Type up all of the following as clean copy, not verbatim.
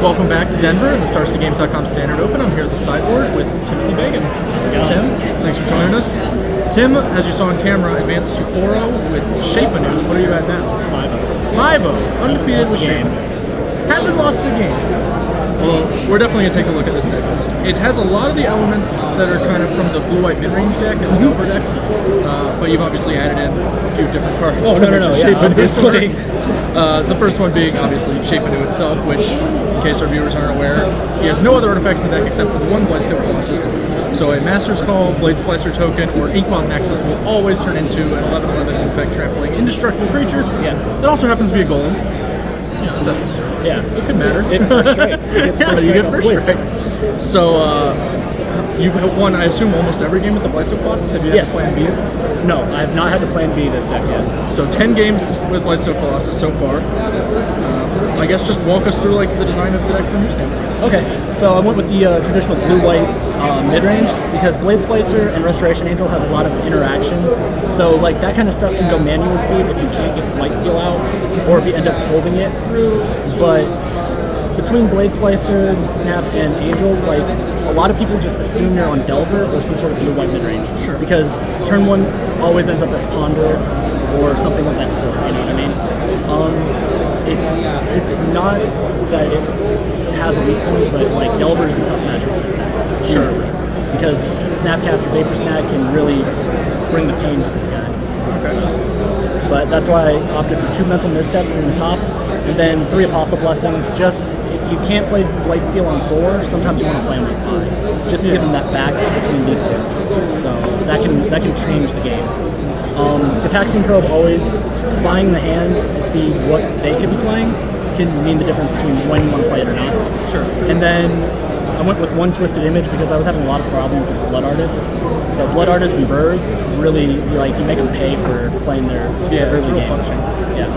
Welcome back to Denver and the StarCityGames.com Standard Open. I'm here at the sideboard with Timothy Bagen. Tim, thanks for joining us. Tim, as you saw on camera, advanced to 4-0 with Anew. What are you at now? 5-0. 5-0. Undefeated with Anew. Hasn't lost a game. Well, we're definitely going to take a look at this deck list. It has a lot of the elements that are kind of from the blue-white mid-range deck and the Delver decks, but you've obviously added in a few different cards. Oh, no, yeah, obviously. The first one being, obviously, Anew itself, which, in case our viewers aren't aware, he has no other artifacts in the deck except for one Blightsteel Colossus. So a Master's Call, Blade Splicer token, or Inkmoth Nexus will always turn into an 11/11 Infect Trampling indestructible creature. Yeah. That also happens to be a golem. Yeah, that's... Yeah, it could matter. It first strike. You get first strike. So, you've won, I assume, almost every game with the Blightsteel Colossus. Have you had the plan B? No, I have not had the plan B this deck yet. So 10 games with Blightsteel Colossus so far. I guess just walk us through like the design of the deck from your standpoint. Okay, so I went with the traditional blue-white mid-range because Blade Splicer and Restoration Angel has a lot of interactions. So like that kind of stuff can go manual speed if you can't get the Blightsteel out, or if you end up holding it. But between Blade Splicer, Snap, and Angel, like a lot of people just assume you're on Delver or some sort of blue-white mid-range. Sure. Because turn one always ends up as Ponder or something of that sort. You know what I mean? It's not that it has a weak point, but like Delver is a tough matchup for this deck. Sure. Easily. Because Snapcaster Vapor Snag can really bring the pain with this guy. Okay. So, but that's why I opted for 2 Mental Missteps in the top, and then 3 Apostle Blessings. Just if you can't play Blightsteel on 4, sometimes you want to play him on 5, just to give him that back between these two. So that can change the game. The Taxing Probe, always spying the hand to see what they could be playing can mean the difference between when you want to play it or not. Sure. And then I went with 1 Twisted Image because I was having a lot of problems with Blood Artist. So Blood Artist and Birds really, like, you make them pay for playing their early game. Yeah.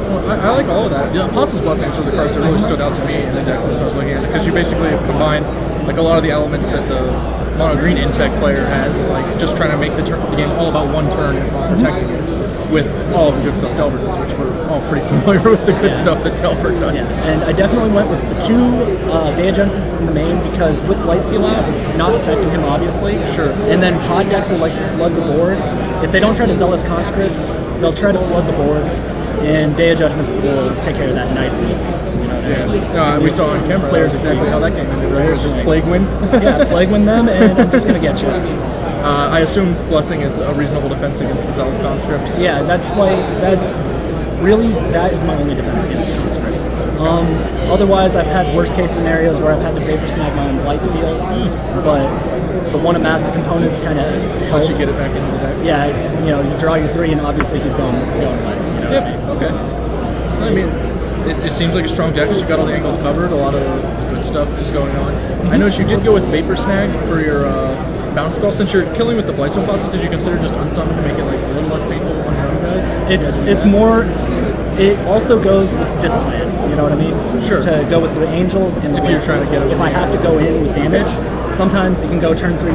Well, I like all of that. The Apostle's Blessings were the cards that really stood out to me in the deck list I was looking at, because you basically have combined like a lot of the elements that the mono green Infect player has, is like just trying to make the game all about one turn while protecting it, with all of the good stuff Delver does, which we're all pretty familiar with the good stuff that Delver does. Yeah. And I definitely went with the 2 Day of Judgments in the main, because with Blightsteel out, it's not affecting him, obviously. Sure. And then pod decks will like to flood the board. If they don't try to Zealous Conscripts, they'll try to flood the board, and Day of Judgments will take care of that nice and easy. You know what I mean? We saw on camera that's exactly how that game ended, right? It was just Plague Win. Yeah, Plague Win them, and I'm just going to get you. I assume Blessing is a reasonable defense against the Zealous Conscripts. Yeah, that is my only defense against the Conscript. Otherwise, I've had worst case scenarios where I've had to Vapor Snag my own Blightsteel, but the one amass the components kind of helps you get it back into the deck. Yeah, you draw your 3, and obviously he's going away. You know what I mean? Okay. So. I mean, it seems like a strong deck because you've got all the angles covered. A lot of the good stuff is going on. I noticed you did go with Vapor Snag for your bounce spell. Since you're killing with the Blightsteel Colossus, did you consider just unsummon to make it like a little less painful on your own guys? It's more. It also goes with this plan. You know what I mean? Sure. To go with the Angels and the if you're trying to get if I have to go in with damage, sometimes it can go turn 3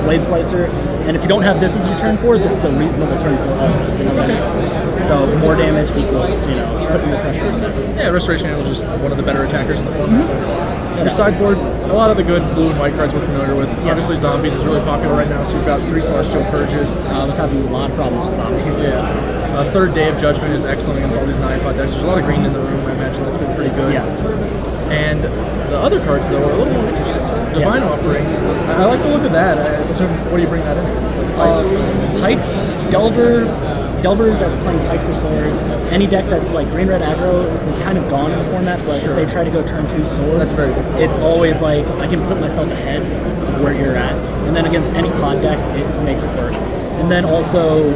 Blade Splicer, and if you don't have this as your turn 4, this is a reasonable turn 4 also. You know what I mean? So more damage equals putting the pressure on them. Yeah, Restoration Angel is just one of the better attackers in the format. Your sideboard, a lot of the good blue and white cards we're familiar with. Yes. Obviously, Zombies is really popular right now, so you've got 3 Celestial Purges. I was having a lot of problems with Zombies. Yeah. 3rd Day of Judgment is excellent against all these 9-pod decks. There's a lot of green in the room, I imagine that's been pretty good. Yeah. And the other cards, though, are a little more interesting. Divine Offering, I like the look of that. I assume, what do you bring that in against? Like Pikes, Delver that's playing Pikes or Swords. Any deck that's like green-red aggro is kind of gone in the format, but if they try to go turn 2 Sword, that's very difficult. It's always like, I can put myself ahead of where you're at. And then against any pod deck, it makes it work. And then also,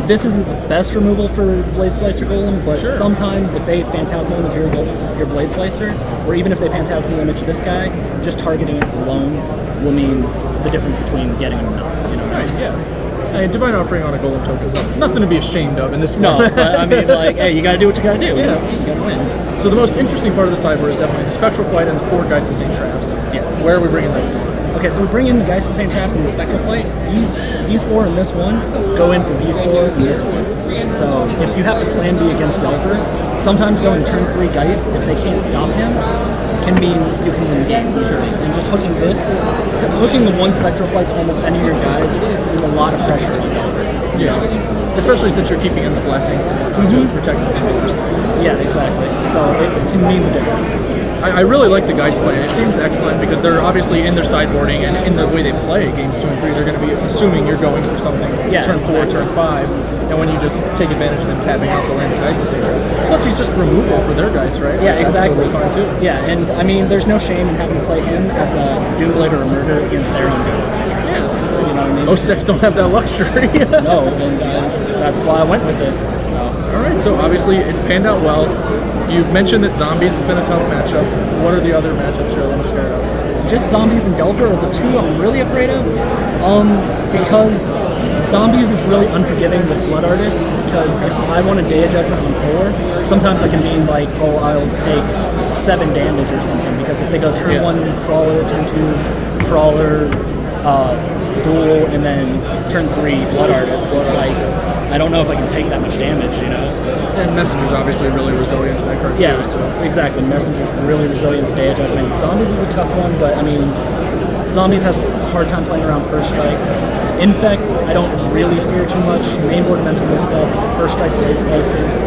this isn't the best removal for Blade Splicer Golem, but sometimes if they Phantasmal Image your Blade Splicer, or even if they Phantasmal Image this guy, just targeting it alone will mean the difference between getting him or not. You know? Right, yeah. Divine Offering on a Golem token is nothing to be ashamed of in this format. No, but I mean, like, hey, you gotta do what you gotta do. Yeah. You gotta win. So the most interesting part of the sideboard is definitely the Spectral Flight and the 4 Geist of St. Traps. Yeah. Where are we bringing those in? okay, so we bring in the Geist of St. Traps and the Spectral Flight. These 4 and this one go in for these 4 and this one. So if you have to plan B against Delver, sometimes going turn 3 Geist, if they can't stop him, can mean you can win the game. Sure. And just hooking the 1 Spectral Flight to almost any of your guys is a lot of pressure on Delver. Yeah, especially since you're keeping in the blessings and whatnot to protect them from other things. Yeah, exactly. So it can mean the difference. I really like the Geist plan. It seems excellent because they're obviously in their sideboarding and in the way they play games 2 and 3s are going to be assuming you're going for something turn 4, turn 5, and when you just take advantage of them tapping out to land the Geist Essential. Plus he's just removal for their Geist, right? Yeah, exactly. That's totally fine too. Yeah, and I mean, there's no shame in having to play him as a Doomblade or a Murder against their own Geist Essential. Yeah. You know what I mean? Most decks don't have that luxury. No, and that's why I went with it. So. All right, so obviously it's panned out well. You've mentioned that Zombies has been a tough matchup. What are the other matchups you're a little scared of? Just Zombies and Delver are the 2 I'm really afraid of, because Zombies is really unforgiving with Blood Artists, because if I want a Day of Judgment on 4, sometimes that can mean like, oh, I'll take 7 damage or something, because if they go turn 1 Crawler, turn 2 Crawler, Duel, and then turn 3 Blood Artist, it's like, I don't know if I can take that much damage, you know? And Messenger's obviously really resilient to that card too. So. Exactly. Messenger's really resilient to Day of Judgment. Zombies is a tough one, but I mean, Zombies has a hard time playing around First Strike. Infect, I don't really fear too much. Mainboard Mental Missteps, First Strike Blade Splicers,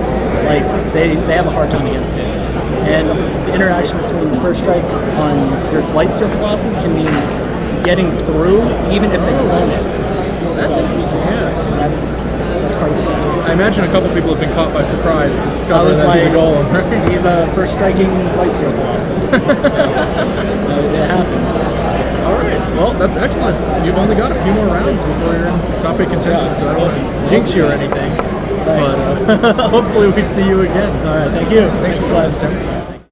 like, they have a hard time against it. And the interaction between First Strike on your Blightsteel Colossus can mean getting through, even if they clone it. That's interesting, yeah. That's part of the tech. I imagine a couple people have been caught by surprise to discover that he's a golem, right? He's a first striking Blightsteel Colossus. So, it happens. All right. Well, that's excellent. You've only got a few more rounds before you're in top 8 contention, so I don't want to jinx you or anything. Thanks. But hopefully we see you again. All right. Thank you. Thanks for class, Tim.